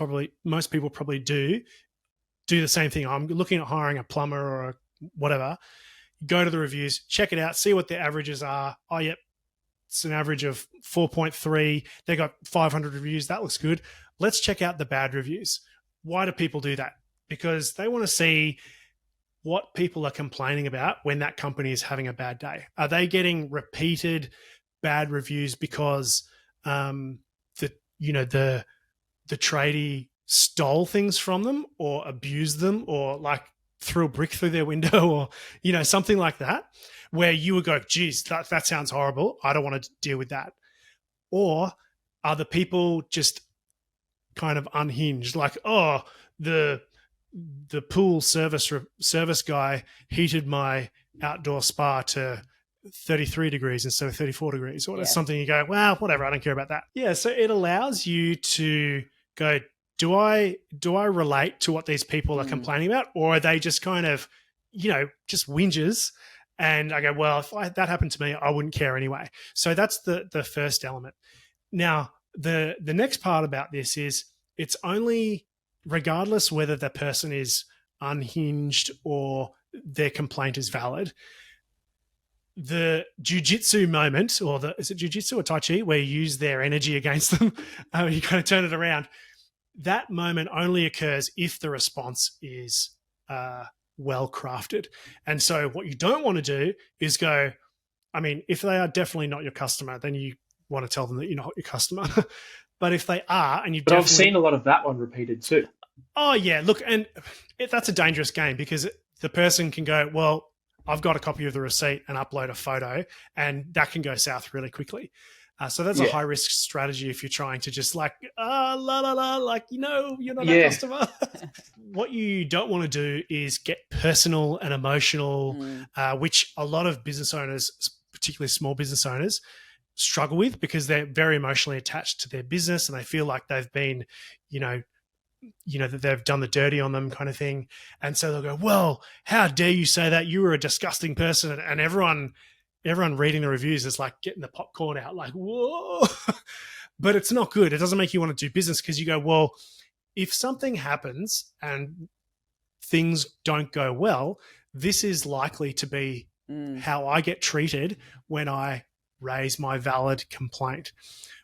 A: people probably do the same thing. I'm looking at hiring a plumber or whatever. Go to the reviews, check it out, see what their averages are. Oh, yep, it's an average of 4.3. They got 500 reviews. That looks good. Let's check out the bad reviews. Why do people do that? Because they want to see what people are complaining about when that company is having a bad day. Are they getting repeated bad reviews because the tradie stole things from them or abused them or like threw a brick through their window or something like that, where you would go, geez, that sounds horrible, I don't want to deal with that? Or are the people just kind of unhinged, like, oh, the pool service guy heated my outdoor spa to 33 degrees instead of 34 degrees, or something? You go, well, whatever, I don't care about that. Yeah, so it allows you to go, do I relate to what these people are complaining about, or are they just kind of, just whingers? And I go, well, if that happened to me, I wouldn't care anyway. So that's the first element. Now, the next part about this is it's only, regardless whether the person is unhinged or their complaint is valid, the jiu-jitsu moment, or is it jiu-jitsu or tai chi, where you use their energy against them, you kind of turn it around. That moment only occurs if the response is well crafted. And so what you don't want to do is go, I mean, if they are definitely not your customer, then you want to tell them that you're not your customer. But if they are, and
B: I've seen a lot of that one repeated too.
A: Oh yeah, look, and that's a dangerous game because the person can go, well, I've got a copy of the receipt and upload a photo, and that can go south really quickly. So that's a high risk strategy if you're trying to just like, like, you're not a customer. What you don't want to do is get personal and emotional, which a lot of business owners, particularly small business owners, struggle with because they're very emotionally attached to their business and they feel like they've been, that they've done the dirty on them kind of thing. And so they'll go, well, how dare you say that? You were a disgusting person. And everyone reading the reviews is like getting the popcorn out, like, whoa. But it's not good. It doesn't make you want to do business because you go, well, if something happens and things don't go well, this is likely to be how I get treated when I raise my valid complaint.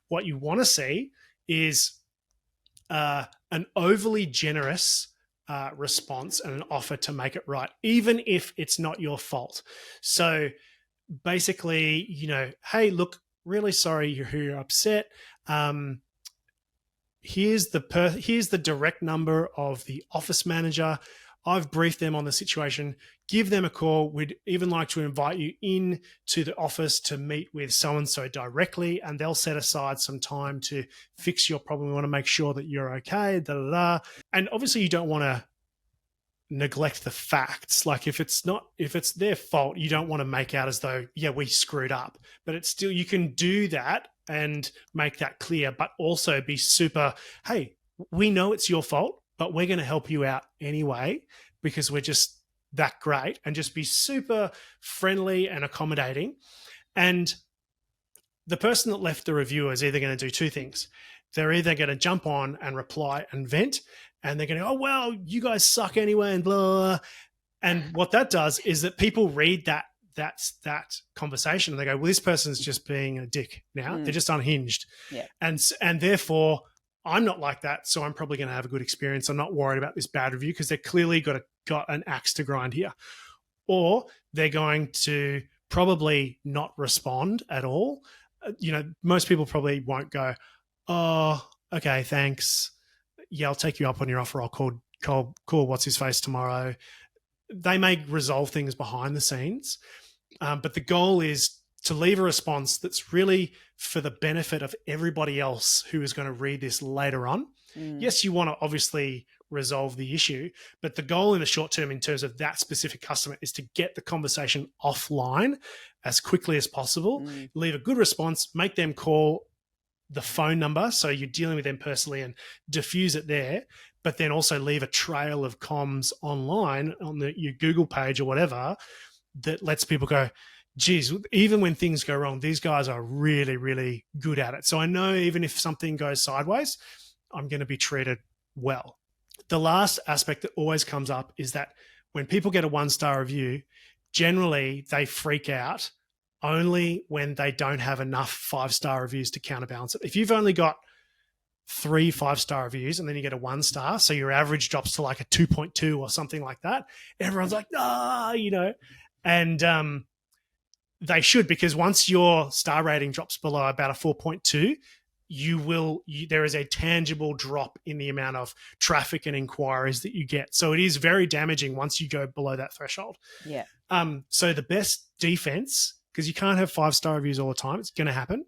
A: What you want to see is an overly generous response and an offer to make it right, even if it's not your fault. So basically, hey, look, really sorry you're upset. Here's the direct number of the office manager. I've briefed them on the situation. Give them a call. We'd even like to invite you in to the office to meet with so-and-so directly, and they'll set aside some time to fix your problem. We want to make sure that you're okay, da, da, da. And obviously you don't want to neglect the facts. Like if it's their fault, you don't want to make out as though, yeah, we screwed up, but it's still, you can do that and make that clear, but also be super, hey, we know it's your fault, but we're going to help you out anyway because we're just that great, and just be super friendly and accommodating. And the person that left the review is either going to do two things. They're either going to jump on and reply and vent, and they're going to go, oh, well, you guys suck anyway, and blah, blah, blah. And what that does is that people read that conversation and they go, well, this person's just being a dick now. They're just unhinged.
C: Yeah.
A: And therefore, I'm not like that, so I'm probably going to have a good experience. I'm not worried about this bad review because they're clearly got an axe to grind here. Or they're going to probably not respond at all. Most people probably won't go, oh, okay, thanks. Yeah, I'll take you up on your offer. I'll call what's his face tomorrow. They may resolve things behind the scenes, but the goal is to leave a response that's really for the benefit of everybody else who is going to read this later on. Yes, you want to obviously resolve the issue, but the goal in the short term in terms of that specific customer is to get the conversation offline as quickly as possible, leave a good response, make them call the phone number so you're dealing with them personally and diffuse it there, but then also leave a trail of comms online on your Google page or whatever that lets people go, geez, even when things go wrong, these guys are really, really good at it. So I know even if something goes sideways, I'm going to be treated well. The last aspect that always comes up is that when people get a 1-star review, generally they freak out only when they don't have enough 5-star reviews to counterbalance it. If you've only got 3 5-star reviews and then you get a 1-star, so your average drops to like a 2.2 or something like that, everyone's like, and they should, because once your star rating drops below about a 4.2, there is a tangible drop in the amount of traffic and inquiries that you get. So it is very damaging once you go below that threshold.
C: Yeah.
A: So the best defense, because you can't have 5-star reviews all the time, it's going to happen.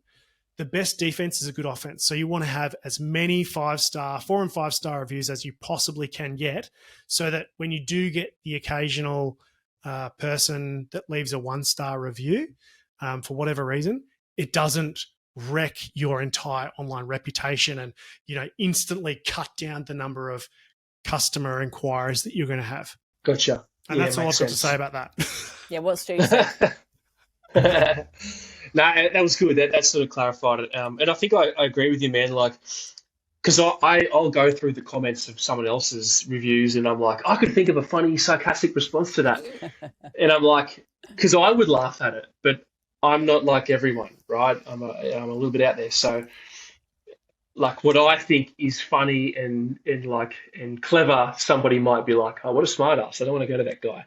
A: The best defense is a good offense. So you want to have as many 4 and 5-star reviews as you possibly can get, so that when you do get the occasional person that leaves a 1-star review for whatever reason, it doesn't wreck your entire online reputation and instantly cut down the number of customer inquiries that you're going to have.
B: Gotcha.
A: And that's all I've got to say about that.
C: Yeah, what's Stu said?
B: No, that was good. That sort of clarified it. And I think I agree with you, man. Like, because I'll go through the comments of someone else's reviews and I'm like, I could think of a funny, sarcastic response to that. And I'm like, because I would laugh at it, but I'm not like everyone, right? I'm a little bit out there. So, like, what I think is funny and clever, somebody might be like, oh, what a smart ass. I don't want to go to that guy.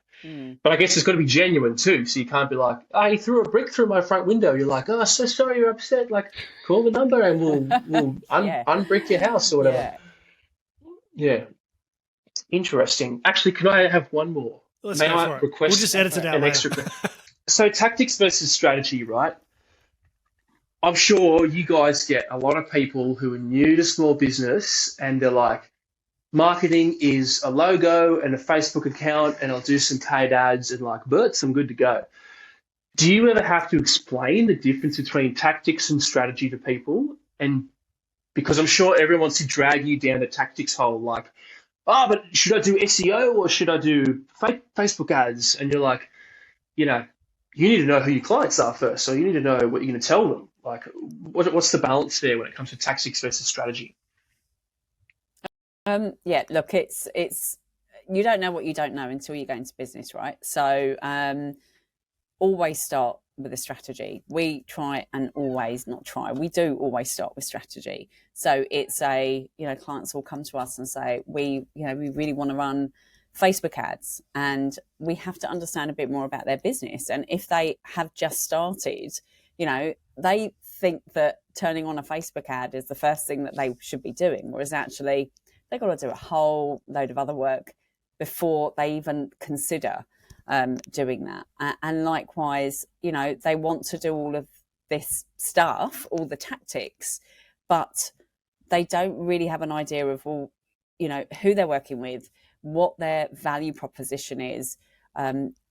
B: But I guess it's got to be genuine too. So you can't be like, oh, he threw a brick through my front window. You're like, oh, so sorry, you're upset. Like, call the number and we'll unbrick your house or whatever. Yeah. Interesting. Actually, can I have one more?
A: Let's go for it.
B: Request
A: we'll just edit it out
B: an
A: later.
B: extra. So tactics versus strategy, right? I'm sure you guys get a lot of people who are new to small business and they're like, marketing is a logo and a Facebook account and I'll do some paid ads and like, but I'm good to go. Do you ever have to explain the difference between tactics and strategy to people? And because I'm sure everyone wants to drag you down the tactics hole, like, oh, but should I do SEO or should I do Facebook ads? And you're like, you need to know who your clients are first. So you need to know what you're going to tell them. Like, what's the balance there when it comes to tactics versus strategy?
C: Yeah, look, it's you don't know what you don't know until you go into business, right? So always start with a strategy. We try and always not try. We do always start with strategy. So it's clients will come to us and say, we really want to run Facebook ads, and we have to understand a bit more about their business. And if they have just started, they think that turning on a Facebook ad is the first thing that they should be doing, whereas actually they've got to do a whole load of other work before they even consider doing that. And likewise, you know, they want to do all of this stuff, all the tactics, but they don't really have an idea of, well, you know, who they're working with, what their value proposition is,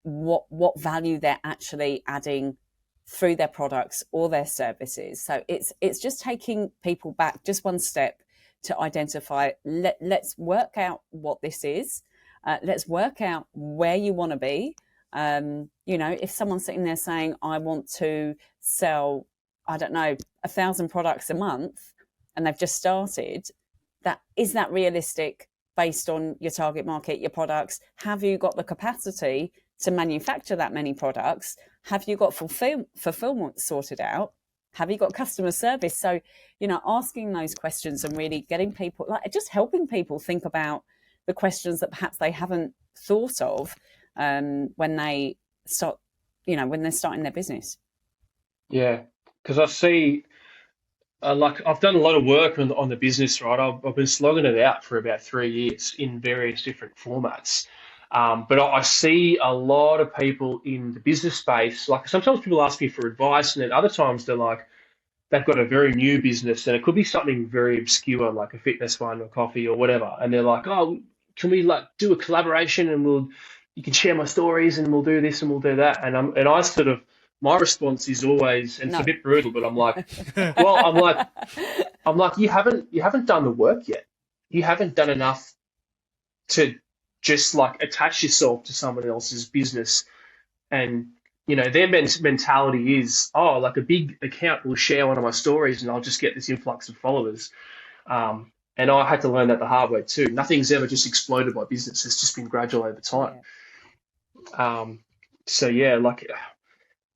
C: what value they're actually adding through their products or their services. So it's just taking people back just one step to identify, let's work out what this is. Let's work out where you want to be. You know, if someone's sitting there saying, I want to sell, I don't know, 1,000 products a month, and they've just started, is that realistic based on your target market, your products? Have you got the capacity to manufacture that many products? Have you got fulfillment sorted out? Have you got customer service? So, you know, asking those questions and really getting people, like just helping people think about the questions that perhaps they haven't thought of when they start, you know, when they're starting their business.
B: Yeah, because I see, like I've done a lot of work on the business, right? I've been slogging it out for about 3 years in various different formats. But I see a lot of people in the business space, like sometimes people ask me for advice, and then other times they're like, they've got a very new business, and it could be something very obscure, like a fitness one or coffee or whatever. And they're like, oh, can we like do a collaboration, and you can share my stories, and we'll do this and we'll do that. And I sort of, my response is always, and it's a bit brutal, but I'm like, well, I'm like, you haven't done the work yet. You haven't done enough to just like attach yourself to someone else's business. And, you know, their mentality is, oh, like a big account will share one of my stories and I'll just get this influx of followers. And I had to learn that the hard way too. Nothing's ever just exploded by business. It's just been gradual over time. Yeah. So yeah, like,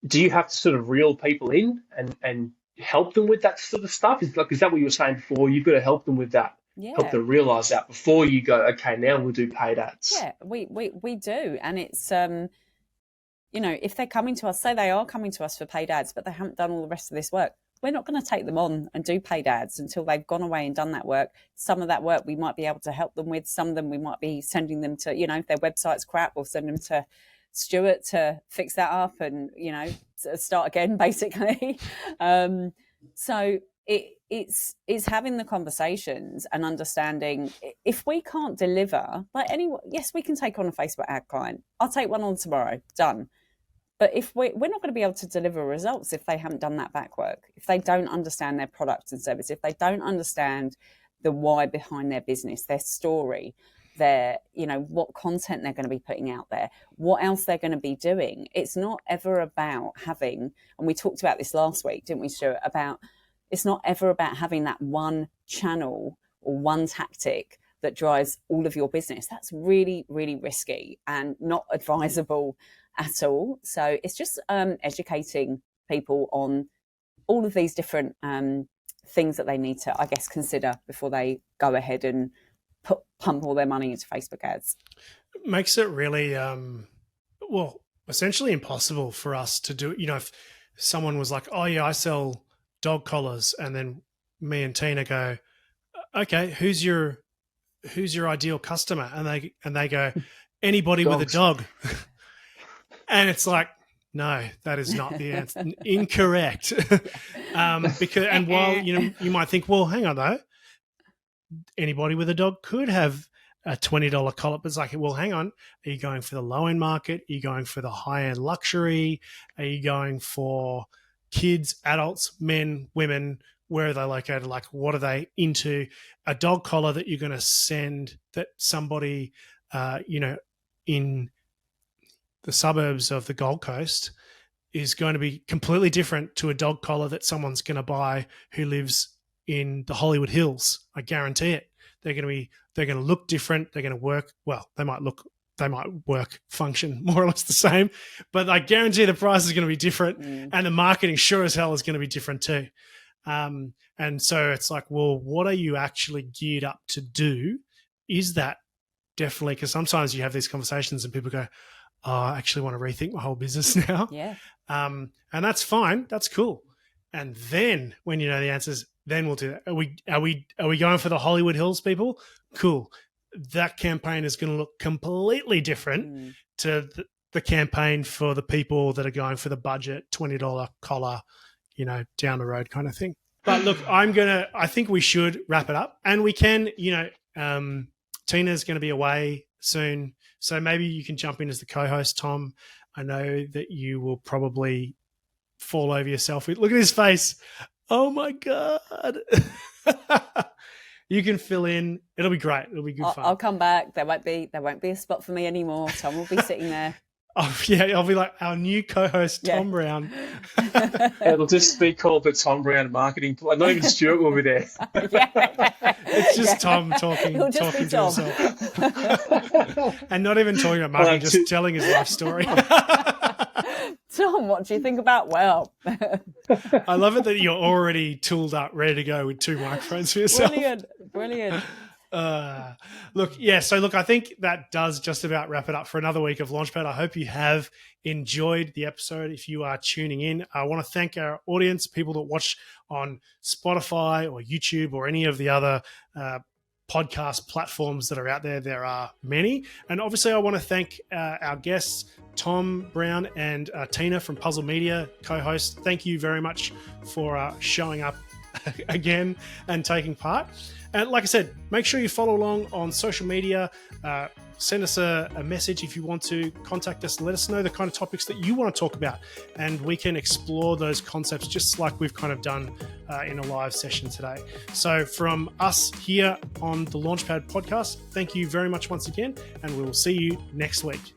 B: do you have to sort of reel people in and help them with that sort of stuff? Is that what you were saying before? You've got to help them with that. Yeah. Help them realize that before you go, okay, now we'll do paid ads.
C: Yeah, we do. And it's, you know, if they're coming to us, say they are coming to us for paid ads, but they haven't done all the rest of this work, we're not going to take them on and do paid ads until they've gone away and done that work. Some of that work we might be able to help them with. Some of them we might be sending them to, you know, if their website's crap, we'll send them to Stuart to fix that up and, you know, start again, basically. So it's having the conversations and understanding if we can't deliver, like anyone, yes, we can take on a Facebook ad client. I'll take one on tomorrow, done. But if we're not going to be able to deliver results if they haven't done that back work, if they don't understand their product and service, if they don't understand the why behind their business, their story, their, you know, what content they're going to be putting out there, what else they're going to be doing. It's not ever about having, and we talked about this last week, didn't we, Stuart, about it's not ever about having that one channel or one tactic that drives all of your business. That's really, really risky and not advisable at all. So it's just educating people on all of these different things that they need to, I guess, consider before they go ahead and pump all their money into Facebook ads.
A: It makes it really, well, essentially impossible for us to do. You know, if someone was like, oh yeah, I sell dog collars, and then me and Tina go, okay, who's your ideal customer? And they go, anybody
B: Dogs.
A: with a dog. And it's like, no, that is not the answer. Incorrect. Because, and while, you know, you might think, well, hang on though, anybody with a dog could have a $20 collar, but it's like, well, hang on, are you going for the low end market? Are you going for the high end luxury? Are you going for kids, adults, men, women? Where are they located? Like, what are they into? A dog collar that you're going to send that somebody, you know, in the suburbs of the Gold Coast is going to be completely different to a dog collar that someone's going to buy who lives in the Hollywood Hills. I guarantee it. They're going to look different. They're going to work, well, they might work, function more or less the same, but I guarantee the price is going to be different and the marketing sure as hell is going to be different too. And so it's like, well, what are you actually geared up to do? Is that definitely, because sometimes you have these conversations and people go, oh, I actually want to rethink my whole business now.
C: Yeah.
A: And that's fine. That's cool. And then when you know the answers, then we'll do that. Are we going for the Hollywood Hills people? Cool. That campaign is going to look completely different to the campaign for the people that are going for the budget $20 collar, down the road kind of thing. But look, I think we should wrap it up, and we can, Tina's going to be away soon. So maybe you can jump in as the co-host, Tom. I know that you will probably fall over yourself. Look at his face. Oh my God. You can fill in. It'll be great. It'll be good fun.
C: I'll come back. There won't be a spot for me anymore. Tom will be sitting there.
A: Oh yeah, I'll be like our new co-host, Tom Brown.
B: It'll just be called the Tom Brown Marketing Plan. Not even Stuart will be there.
A: It's just Tom talking to himself. And not even talking about marketing, just telling his life story.
C: Tom, what do you think about Whelp?
A: I love it that you're already tooled up, ready to go with 2 microphones for yourself.
C: Brilliant.
A: So I think that does just about wrap it up for another week of Launchpad. I hope you have enjoyed the episode. If you are tuning in, I want to thank our audience, people that watch on Spotify or YouTube or any of the other podcast platforms that are out there. There are many. And obviously I want to thank our guests, Tom Brown and Tina from Puzzle Media, co-hosts. Thank you very much for showing up again and taking part. And like I said, make sure you follow along on social media. Send us a message if you want to. Contact us. Let us know the kind of topics that you want to talk about. And we can explore those concepts just like we've kind of done in a live session today. So from us here on the Launchpad podcast, thank you very much once again. And we will see you next week.